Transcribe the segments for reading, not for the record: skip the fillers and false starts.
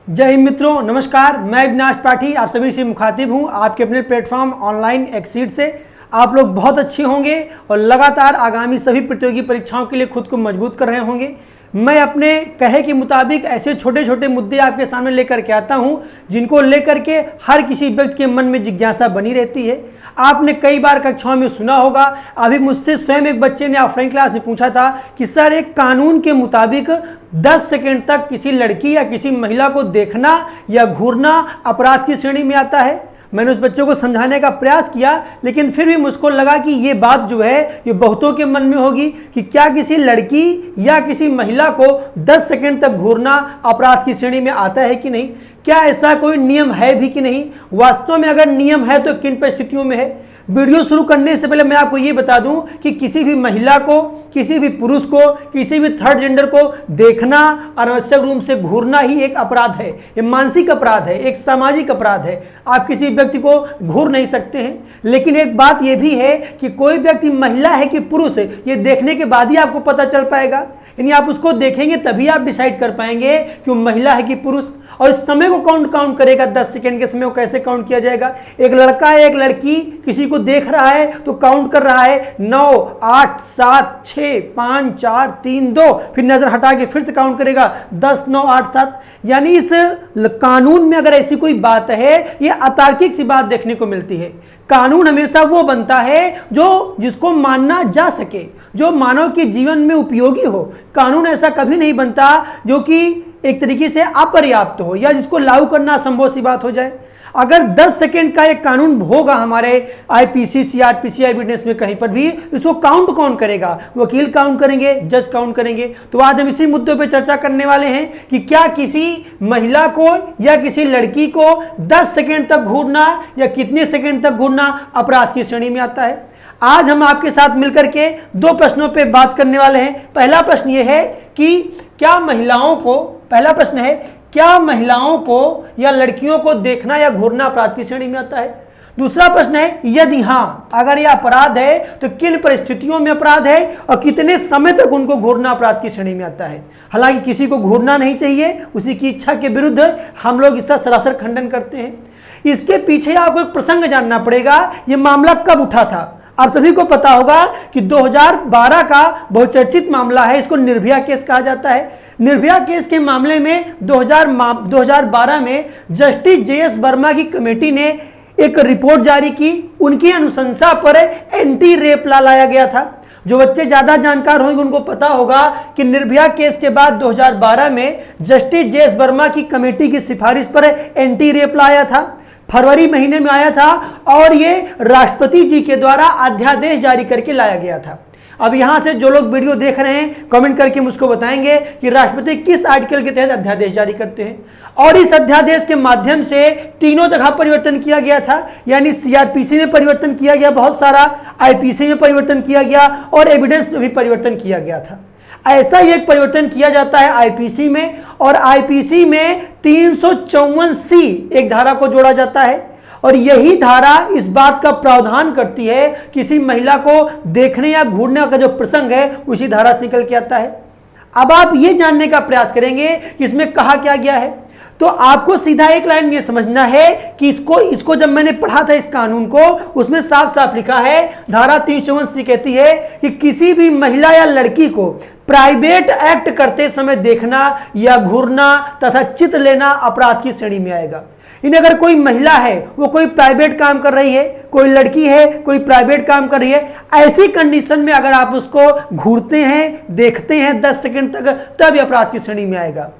जय हिंद मित्रों, नमस्कार। मैं अविनाश पाठी आप सभी से मुखातिब हूं आपके अपने प्लेटफॉर्म ऑनलाइन एक्सीड से। आप लोग बहुत अच्छे होंगे और लगातार आगामी सभी प्रतियोगी परीक्षाओं के लिए खुद को मजबूत कर रहे होंगे। मैं अपने कहे के मुताबिक ऐसे छोटे छोटे मुद्दे आपके सामने लेकर के आता हूं जिनको लेकर के हर किसी व्यक्ति के मन में जिज्ञासा बनी रहती है। आपने कई बार कक्षाओं में सुना होगा, अभी मुझसे स्वयं एक बच्चे ने ऑफलाइन क्लास में पूछा था कि सर, एक कानून के मुताबिक 10 सेकंड तक किसी लड़की या किसी महिला को देखना या घूरना अपराध की श्रेणी में आता है। मैंने उस बच्चे को समझाने का प्रयास किया, लेकिन फिर भी मुझको लगा कि ये बात जो है ये बहुतों के मन में होगी कि क्या किसी लड़की या किसी महिला को 10 सेकंड तक घूरना अपराध की श्रेणी में आता है कि नहीं। क्या ऐसा कोई नियम है भी कि नहीं। वास्तव में अगर नियम है तो किन परिस्थितियों में है। वीडियो शुरू करने से पहले मैं आपको ये बता दूं कि किसी भी महिला को, किसी भी पुरुष को, किसी भी थर्ड जेंडर को देखना, अनावश्यक रूप से घूरना ही एक अपराध है। ये मानसिक अपराध है, एक सामाजिक अपराध है। आप किसी व्यक्ति को घूर नहीं सकते हैं। लेकिन एक बात यह भी है कि कोई व्यक्ति महिला है कि पुरुष है, ये देखने के बाद ही आपको पता चल पाएगा। यानी आप उसको देखेंगे तभी आप डिसाइड कर पाएंगे कि वो महिला है कि पुरुष। और इस समय को काउंट करेगा, 10 सेकंड के समय को कैसे काउंट किया जाएगा। एक लड़का है, एक लड़की किसी को देख रहा है तो काउंट कर रहा है 9, 8, 7, 6, 5, 4, 3, 2, फिर नजर हटा के फिर से काउंट करेगा 10, 9, 8, 7। यानी इस कानून में अगर ऐसी कोई बात है, ये अतार्किक सी बात देखने को मिलती है। कानून हमेशा वो बनता है जो जिसको मानना जा सके, जो मानव के जीवन में उपयोगी हो। कानून ऐसा कभी नहीं बनता जो कि एक तरीके से अपर्याप्त हो या जिसको लागू करना असंभव सी बात हो जाए। अगर 10 सेकंड का एक कानून होगा हमारे आईपीसी, सीआरपीसी, एविडेंस में कहीं पर भी, इसको काउंट कौन करेगा? वकील काउंट करेंगे, जज काउंट करेंगे। तो आज हम इसी मुद्दे पे चर्चा करने वाले हैं कि क्या किसी महिला को या किसी लड़की को 10 सेकंड तक घूरना या कितने सेकंड तक घूरना अपराध की श्रेणी में आता है। आज हम आपके साथ मिलकर के 2 प्रश्नों पे बात करने वाले हैं। पहला प्रश्न ये है कि क्या महिलाओं को, पहला प्रश्न है, क्या महिलाओं को या लड़कियों को देखना या घूरना अपराध की श्रेणी में आता है। दूसरा प्रश्न है, यदि हां, अगर यह अपराध है तो किन परिस्थितियों में अपराध है और कितने समय तक उनको घूरना अपराध की श्रेणी में आता है। हालांकि किसी को घूरना नहीं चाहिए, उसी की इच्छा के विरुद्ध हम लोग इसका सरासर खंडन करते हैं। इसके पीछे आपको एक प्रसंग जानना पड़ेगा। यह मामला कब उठा था। आप सभी को पता होगा कि 2012 का बहुचर्चित मामला है, इसको निर्भया केस कहा जाता है। निर्भया केस के मामले में 2012 में जस्टिस JS वर्मा की कमेटी ने एक रिपोर्ट जारी की। उनकी अनुशंसा पर एंटी रेप लॉ लाया गया था। जो बच्चे ज्यादा जानकार होंगे उनको पता होगा कि निर्भया केस के बाद 2012 में जस्टिस JS वर्मा की कमेटी की सिफारिश पर एंटी रेप लॉ आया था। फरवरी महीने में आया था और ये राष्ट्रपति जी के द्वारा अध्यादेश जारी करके लाया गया था। अब यहां से जो लोग वीडियो देख रहे हैं कमेंट करके मुझको बताएंगे कि राष्ट्रपति किस आर्टिकल के तहत अध्यादेश जारी करते हैं। और इस अध्यादेश के माध्यम से तीनों जगह परिवर्तन किया गया था। यानी सीआरपीसी में परिवर्तन किया गया बहुत सारा, आईपीसी में परिवर्तन किया गया और एविडेंस में भी परिवर्तन किया गया था। ऐसा ही एक परिवर्तन किया जाता है आईपीसी में, और आईपीसी में 354C एक धारा को जोड़ा जाता है। और यही धारा इस बात का प्रावधान करती है, किसी महिला को देखने या घूरने का जो प्रसंग है उसी धारा से निकल के आता है। अब आप ये जानने का प्रयास करेंगे कि इसमें कहा क्या गया है, तो आपको सीधा एक लाइन में समझना है कि इसको जब मैंने पढ़ा था इस कानून को, उसमें साफ साफ लिखा है, धारा 354C कहती है कि किसी भी महिला या लड़की को प्राइवेट एक्ट करते समय देखना या घूरना तथा चित्र लेना अपराध की श्रेणी में आएगा। इन्हें अगर कोई महिला है, वो कोई प्राइवेट काम कर रही है, कोई लड़की है कोई प्राइवेट काम कर रही है, ऐसी कंडीशन में अगर आप उसको घूरते हैं, देखते हैं 10 सेकंड तक, तब यह अपराध की श्रेणी में आएगा।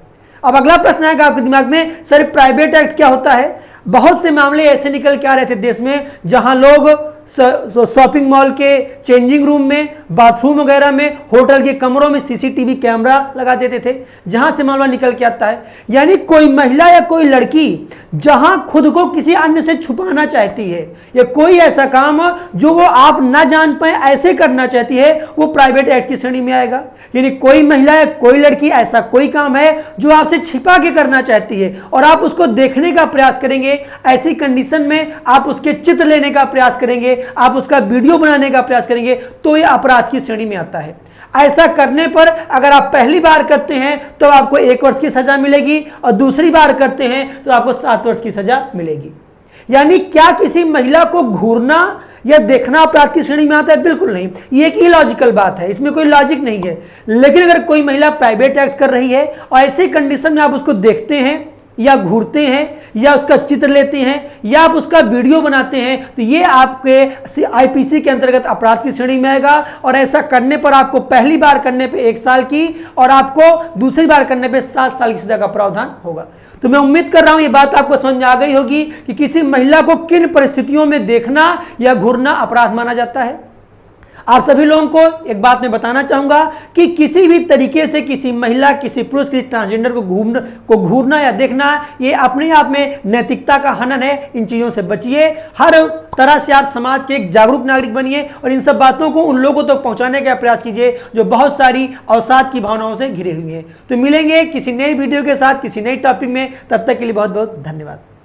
अब अगला प्रश्न आएगा आपके दिमाग में, सर प्राइवेट एक्ट क्या होता है। बहुत से मामले ऐसे निकल के आ रहे थे देश में जहां लोग शॉपिंग मॉल के चेंजिंग रूम में, बाथरूम वगैरह में, होटल के कमरों में सीसीटीवी कैमरा लगा देते थे, जहां से मामला निकल के आता है। यानी कोई महिला या कोई लड़की जहां खुद को किसी अन्य से छुपाना चाहती है या कोई ऐसा काम जो वो आप ना जान पाए ऐसे करना चाहती है, वो प्राइवेट एक्ट की श्रेणी में आएगा। यानी कोई महिला या कोई लड़की ऐसा कोई काम है जो आपसे छिपा के करना चाहती है और आप उसको देखने का प्रयास करेंगे, ऐसी कंडीशन में आप उसके चित्र लेने का प्रयास करेंगे, आप उसका वीडियो बनाने का प्रयास करेंगे, तो यह अपराध की श्रेणी में आता है। ऐसा करने पर अगर आप पहली बार करते हैं तो आपको 1 वर्ष की सजा मिलेगी और दूसरी बार करते हैं तो आपको 7 वर्ष की सजा मिलेगी। यानी क्या किसी महिला को घूरना या देखना अपराध की श्रेणी में आता है? बिल्कुल नहीं। ये एक इलॉजिकल बात है, इसमें कोई लॉजिक नहीं है। लेकिन अगर कोई महिला प्राइवेट एक्ट कर रही है और ऐसी कंडीशन में आप उसको देखते हैं या घूरते हैं या उसका चित्र लेते हैं या आप उसका वीडियो बनाते हैं तो ये आपके आईपीसी के अंतर्गत अपराध की श्रेणी में आएगा। और ऐसा करने पर आपको पहली बार करने पे 1 साल की और आपको दूसरी बार करने पे 7 साल की सजा का प्रावधान होगा। तो मैं उम्मीद कर रहा हूं ये बात आपको समझ में आ गई होगी कि किसी महिला को किन परिस्थितियों में देखना या घूरना अपराध माना जाता है। आप सभी लोगों को एक बात मैं बताना चाहूंगा कि किसी भी तरीके से किसी महिला, किसी पुरुष, किसी ट्रांसजेंडर को घूरना या देखना ये अपने आप में नैतिकता का हनन है। इन चीजों से बचिए। हर तरह से आप समाज के एक जागरूक नागरिक बनिए और इन सब बातों को उन लोगों तक तो पहुंचाने का प्रयास कीजिए जो बहुत सारी अवसाद की भावनाओं से घिरे हुए हैं। तो मिलेंगे किसी नई वीडियो के साथ, किसी नई टॉपिक में। तब तक के लिए बहुत बहुत धन्यवाद।